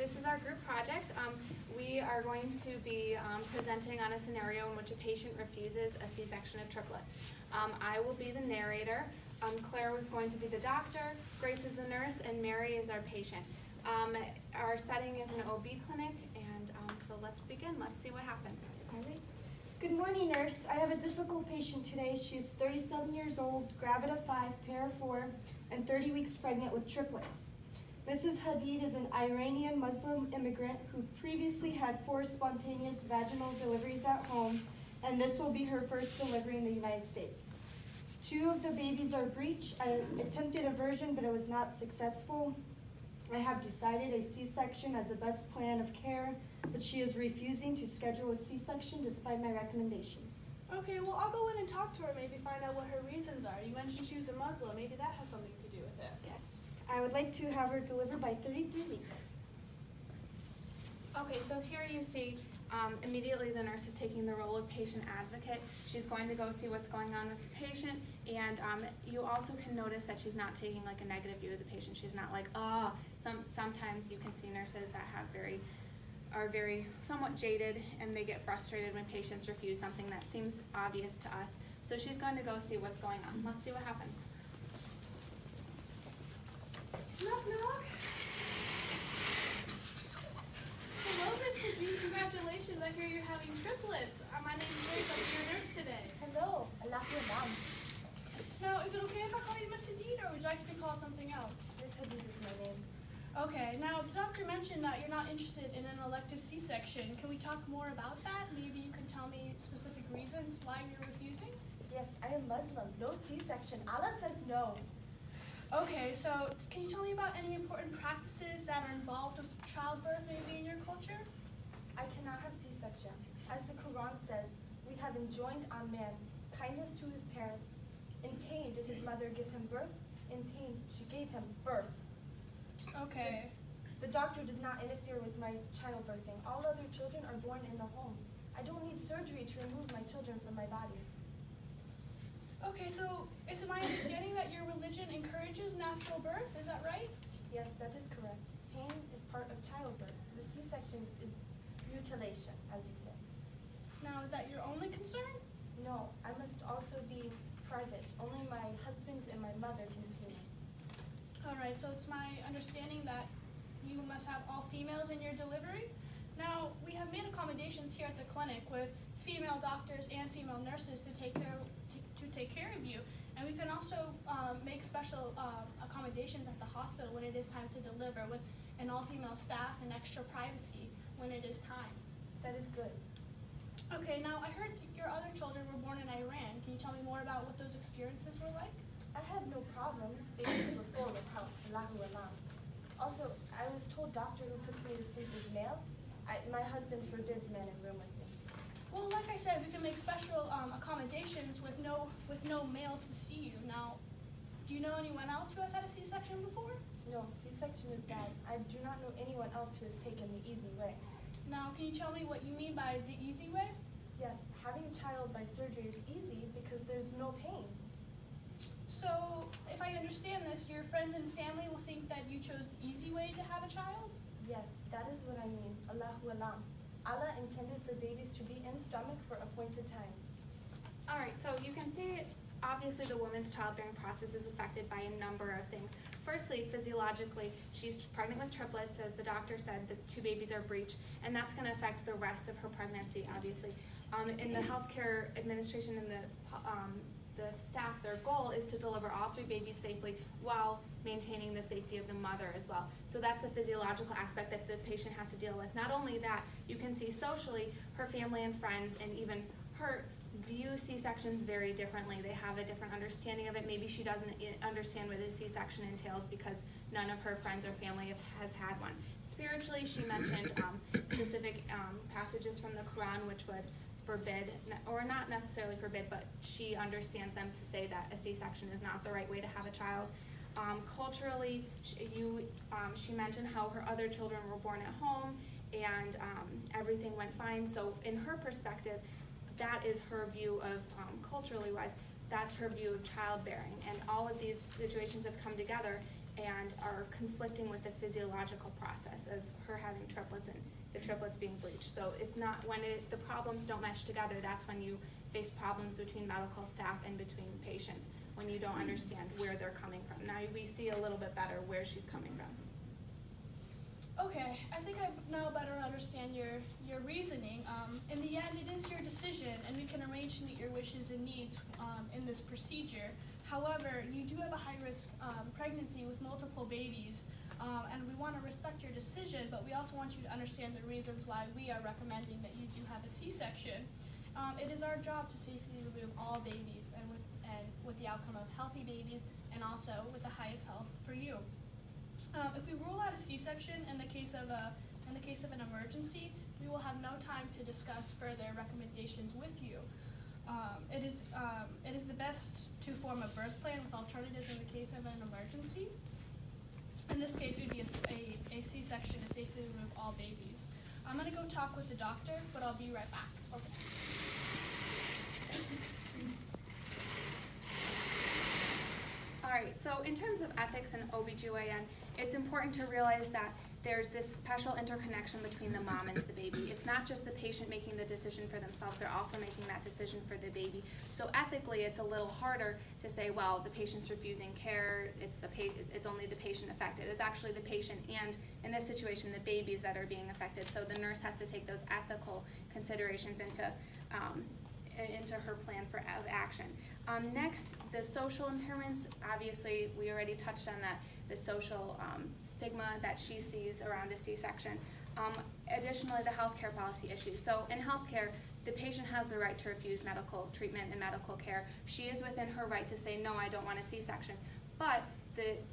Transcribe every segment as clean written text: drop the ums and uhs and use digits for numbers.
this is our group project. We are going to be presenting on a scenario in which a patient refuses a C-section of triplets. I will be the narrator. Claire was going to be the doctor, Grace is the nurse, and Mary is our patient. Our setting is an OB clinic, and so let's begin. Let's see what happens. All right. Good morning, nurse. I have a difficult patient today. She is 37 years old, gravid of 5, pair of 4, and 30 weeks pregnant with triplets. Mrs. Hadid is an Iranian Muslim immigrant who previously had 4 spontaneous vaginal deliveries at home, and this will be her first delivery in the United States. 2 of the babies are breech. I attempted aversion, but it was not successful. I have decided a C-section as the best plan of care, but she is refusing to schedule a C-section despite my recommendations. Okay, well, I'll go in and talk to her, maybe find out what her reasons are. You mentioned she was a Muslim. Maybe that has something to do with it. Yes. I would like to have her delivered by 33 weeks. Okay, so here you see immediately the nurse is taking the role of patient advocate. She's going to go see what's going on with the patient, and you also can notice that she's not taking like a negative view of the patient. She's not like, sometimes you can see nurses that are very somewhat jaded, and they get frustrated when patients refuse something that seems obvious to us. So she's going to go see what's going on. Let's see what happens. Knock, knock. Hello, Miss Hadid. Congratulations. I hear you're having triplets. My name's Grace. I'll be your nurse today. Hello, Allah your mom. Now, is it okay if I call you Miss Hadid, or would you like to be called something else? Miss Hadid is my name. Okay, now the doctor mentioned that you're not interested in an elective C-section. Can we talk more about that? Maybe you can tell me specific reasons why you're refusing? Yes, I am Muslim. No C-section. Allah says no. Okay, so can you tell me about any important practices that are involved with childbirth maybe in your culture? I cannot have C-section. As the Quran says, we have enjoined on man kindness to his parents. In pain did his mother give him birth. In pain she gave him birth. Okay. The doctor does not interfere with my childbirthing. All other children are born in the home. I don't need surgery to remove my children from my body. Okay, so is it my understanding that your religion encourages natural birth? Is that right? Yes, that is correct. Pain is part of childbirth. The C-section is mutilation, as you say. Now, is that your only concern? No, I must also be private. Only my husband and my mother can see me. All right, so it's my understanding that you must have all females in your delivery. Now, we have made accommodations here at the clinic with female doctors and female nurses to take care of you. And we can also make special accommodations at the hospital when it is time to deliver with an all-female staff and extra privacy when it is time. That is good. Okay, now I heard your other children were born in Iran. Can you tell me more about what those experiences were like? I had no problems. Babies were full of health. Allahu Alam. Also, I was told doctor who puts me to sleep is male. My husband forbids men in room with me. Well, like I said, we can make special accommodations with no males to see you. Now, do you know anyone else who has had a C-section before? No, C-section is bad. I do not know anyone else who has taken the easy way. Now, can you tell me what you mean by the easy way? Yes, having a child by surgery is easy because there's no pain. So, if I understand this, your friends and family will think that you chose the easy way to have a child? Yes, that is what I mean. Allahu Alam. Allah intended for babies to be in stomach for appointed time. All right, so you can see obviously the woman's childbearing process is affected by a number of things. Firstly, physiologically, she's pregnant with triplets, as the doctor said, the 2 babies are breech, and that's going to affect the rest of her pregnancy, obviously. In the healthcare administration and the staff, their goal is to deliver all 3 babies safely while maintaining the safety of the mother as well. So that's a physiological aspect that the patient has to deal with. Not only that, you can see socially, her family and friends and even her view C-sections very differently. They have a different understanding of it. Maybe she doesn't understand what a C-section entails because none of her friends or family has had one. Spiritually, she mentioned specific passages from the Quran which would forbid, or not necessarily forbid, but she understands them to say that a C-section is not the right way to have a child. Culturally, she mentioned how her other children were born at home and everything went fine. So in her perspective, that is her view of, culturally wise, that's her view of childbearing. And all of these situations have come together and are conflicting with the physiological process of her having triplets and the triplets being breached. So it's not, when the problems don't mesh together, that's when you face problems between medical staff and between patients, when you don't understand where they're coming from. Now we see a little bit better where she's coming from. Okay, I think I now better understand your reasoning. In the end, it is your decision, and we can arrange to meet your wishes and needs in this procedure. However, you do have a high-risk pregnancy with multiple babies, and we want to respect your decision, but we also want you to understand the reasons why we are recommending that you do have a C-section. It is our job to safely remove all babies, and with the outcome of healthy babies, and also with the highest health for you. If we rule out a C-section in the case of an emergency, we will have no time to discuss further recommendations with you. It is the best to form a birth plan with alternatives in the case of an emergency. In this case, it would be a C-section to safely remove all babies. I'm going to go talk with the doctor, but I'll be right back. Okay. All right, so in terms of ethics and OBGYN, it's important to realize that there's this special interconnection between the mom and the baby. It's not just the patient making the decision for themselves, they're also making that decision for the baby. So ethically, it's a little harder to say, well, the patient's refusing care, it's only the patient affected. It's actually the patient and, in this situation, the babies that are being affected. So the nurse has to take those ethical considerations into her plan of action. Next, the social impairments. Obviously, we already touched on that, the social stigma that she sees around a C-section. Additionally, the healthcare policy issues. So in healthcare, the patient has the right to refuse medical treatment and medical care. She is within her right to say, no, I don't want a C-section. But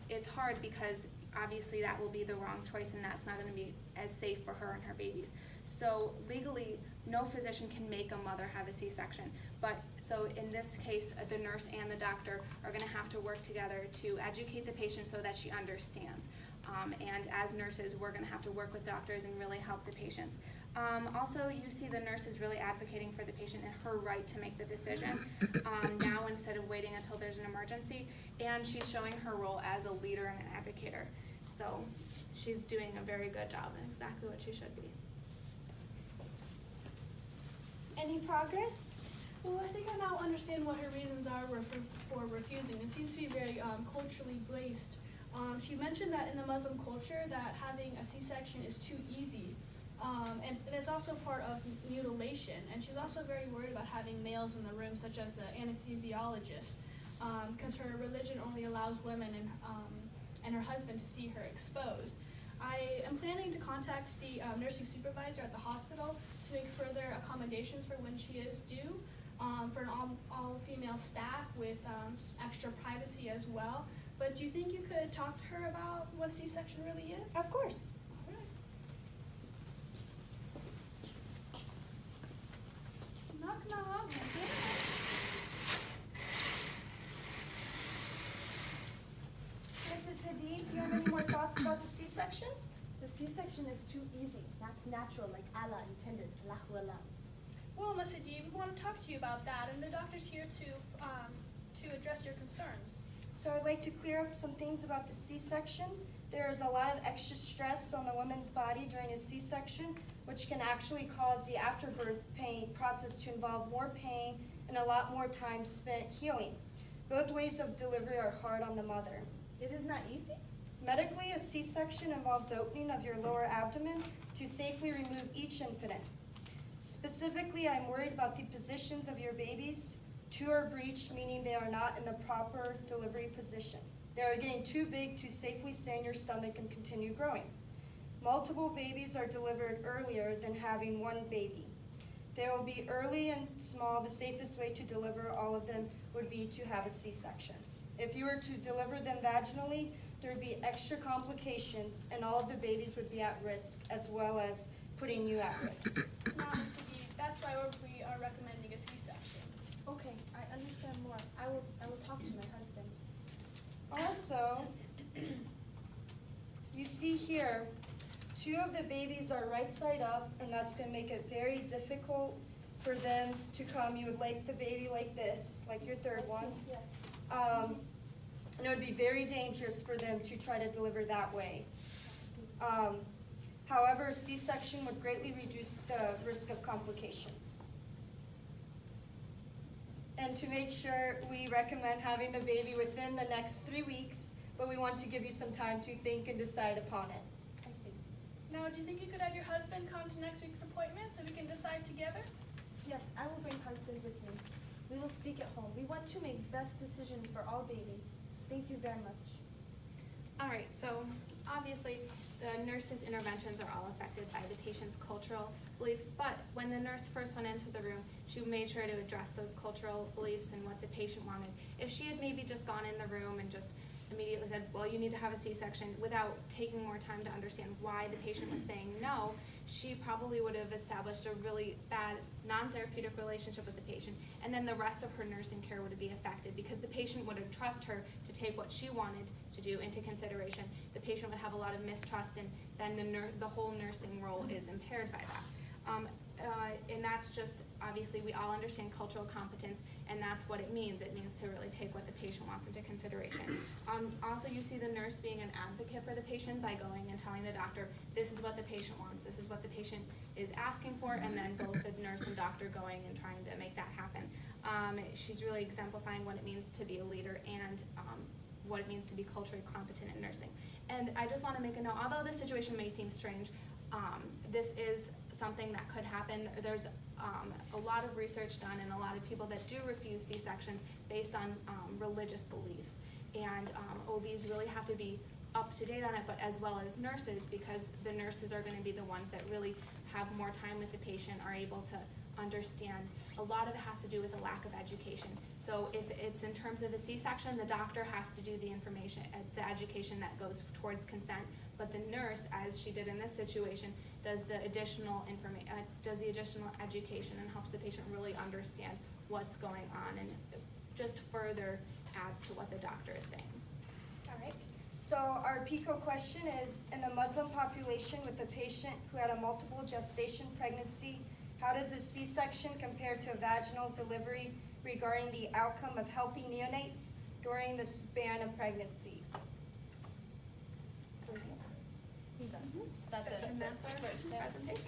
it's hard because obviously that will be the wrong choice, and that's not going to be as safe for her and her babies. So legally, no physician can make a mother have a C-section. But so in this case, the nurse and the doctor are going to have to work together to educate the patient so that she understands. And as nurses, we're going to have to work with doctors and really help the patients. Also, you see the nurse is really advocating for the patient and her right to make the decision now instead of waiting until there's an emergency. And she's showing her role as a leader and an advocator. So she's doing a very good job and exactly what she should be. Any progress? Well, I think I now understand what her reasons are for refusing. It seems to be very culturally based. She mentioned that in the Muslim culture that having a C-section is too easy. And it's also part of mutilation. And she's also very worried about having males in the room, such as the anesthesiologist, because her religion only allows women and her husband to see her exposed. I am planning to contact the nursing supervisor at the hospital to make further accommodations for when she is due, for an all-female staff with extra privacy as well. But do you think you could talk to her about what a C-section really is? Of course. All right. Knock, knock. Mrs. Hadid, do you have any more thoughts about the C-section? The C-section is too easy, not natural like Allah intended. Allahu Alam. Well, Ms. Hadid, we want to talk to you about that, and the doctor's here to address your concerns. So I'd like to clear up some things about the C-section. There is a lot of extra stress on the woman's body during a C-section, which can actually cause the afterbirth pain process to involve more pain and a lot more time spent healing. Both ways of delivery are hard on the mother. It is not easy? Medically, a C-section involves opening of your lower abdomen to safely remove each infant. Specifically, I'm worried about the positions of your babies. 2 are breached, meaning they are not in the proper delivery position. They are getting too big to safely stay in your stomach and continue growing. Multiple babies are delivered earlier than having one baby. They will be early and small. The safest way to deliver all of them would be to have a C-section. If you were to deliver them vaginally, there would be extra complications and all of the babies would be at risk, as well as putting you at risk. No, Ms. Hadid, that's why we are recommending a C-section. Okay, I understand more. I will talk to my husband. Also, you see here, 2 of the babies are right side up, and that's going to make it very difficult for them to come. You would like the baby like this, like your third one. Yes. And it would be very dangerous for them to try to deliver that way. However, However, C-section would greatly reduce the risk of complications. And to make sure, we recommend having the baby within the next 3 weeks, but we want to give you some time to think and decide upon it. I see. Now, do you think you could have your husband come to next week's appointment so we can decide together? Yes, I will bring husband with me. We will speak at home. We want to make best decision for all babies. Thank you very much. All right, so obviously the nurse's interventions are all affected by the patient's cultural beliefs, but when the nurse first went into the room, she made sure to address those cultural beliefs and what the patient wanted. If she had maybe just gone in the room and just immediately said, well, you need to have a C-section, without taking more time to understand why the patient was saying no, she probably would have established a really bad non-therapeutic relationship with the patient, and then the rest of her nursing care would be affected because the patient would trust her to take what she wanted to do into consideration. The patient would have a lot of mistrust, and then the whole nursing role is impaired by that. And that's just, obviously, we all understand cultural competence, and that's what it means. It means to really take what the patient wants into consideration. Also, you see the nurse being an advocate for the patient by going and telling the doctor, this is what the patient wants, this is what the patient is asking for, and then both the nurse and doctor going and trying to make that happen. She's really exemplifying what it means to be a leader and what it means to be culturally competent in nursing. And I just want to make a note, although this situation may seem strange, this is something that could happen. There's a lot of research done and a lot of people that do refuse C-sections based on religious beliefs. And OBs really have to be up to date on it, but as well as nurses, because the nurses are going to be the ones that really have more time with the patient, are able to understand. A lot of it has to do with a lack of education. So if it's in terms of a C-section, the doctor has to do the information, the education that goes towards consent, but the nurse, as she did in this situation, does the additional education and helps the patient really understand what's going on, and just further adds to what the doctor is saying. All right. So our PICO question is, in the Muslim population with a patient who had a multiple gestation pregnancy, how does a C-section compare to a vaginal delivery regarding the outcome of healthy neonates during the span of pregnancy? He does. That's it. And that's our presentation.